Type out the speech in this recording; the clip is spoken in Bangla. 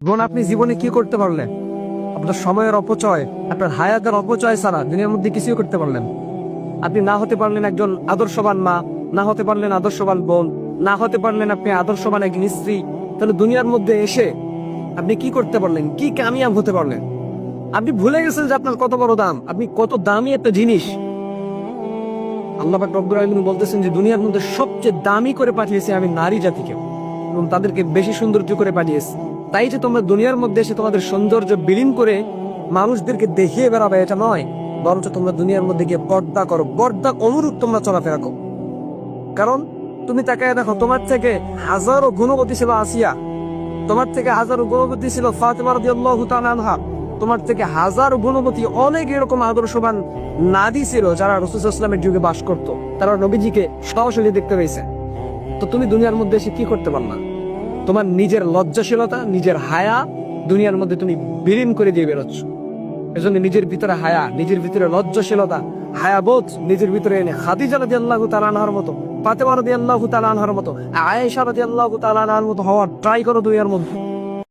বোন, আপনি জীবনে কি করতে পারলেন? আপনার সময়ের অপচয়, আপনার হায়াতের অপচয় ছাড়া দুনিয়ার মধ্যে কিছুই করতে পারলেন? আপনি না হতে পারলেন একজন আদর্শবান মা, না হতে পারলেন আদর্শবান বোন, না হতে পারলেন আপনি আদর্শবান একজন স্ত্রী। তাহলে দুনিয়ার মধ্যে এসে আপনি কি করতে পারলেন? কি কামিয়াব হতে পারলেন? আপনি ভুলে গেছেন যে আপনার কত বড় দাম, আপনি কত দামি একটা জিনিস। আল্লাহ পাক রব্বুল আলামিন বলতেছেন যে দুনিয়ার মধ্যে সবচেয়ে দামি করে পাঠিয়েছি আমি নারী জাতিকে, এবং তাদেরকে বেশি সৌন্দর্য করে পাঠিয়েছি। তাই যে তোমরা দুনিয়ার মধ্যে এসে তোমাদের সৌন্দর্য বিলীন করে মানুষদেরকে দেখিয়ে বেড়াবে এটা নয়, বরঞ্চ তোমরা দুনিয়ার মধ্যে গিয়ে পর্দা করো, পর্দা অনুরূপ তোমরা চলাফেরা করো। কারণ তুমি তাকায় দেখো, তোমার থেকে হাজারো গুণবতী ছিল আসিয়া, তোমার থেকে হাজারো গুণবতী ছিল ফাতিমা রাদিয়াল্লাহু তাআলা আনহা, তোমার থেকে হাজারো গুণবতী অনেক এরকম আদর্শবান নারী ছিল যারা রাসূল সাল্লাল্লাহু আলাইহি ওয়াসাল্লামের যুগে বাস করত। তারা নবীজিকে সরাসরি দেখতে পেয়েছে। তো তুমি দুনিয়ার মধ্যে এসে কি করতে পারলা? তোমার নিজের লজ্জাশীলতা, নিজের হায়া দুনিয়ার মধ্যে তুমি বিলীন করে দিয়ে বেরোচ্ছ। এজন্য নিজের ভিতরে হায়া, নিজের ভিতরে লজ্জাশীলতা, হায়াবোধ নিজের ভিতরে এনে খাদিজা রাদিয়াল্লাহু তাআলা আনহার মতো, ফাতেমা রাদিয়াল্লাহু তাআলা আনহার মতো, আয়েশা রাদিয়াল্লাহু তাআলা আনহার মতো হওয়ার ট্রাই করো দুনিয়ার মধ্যে।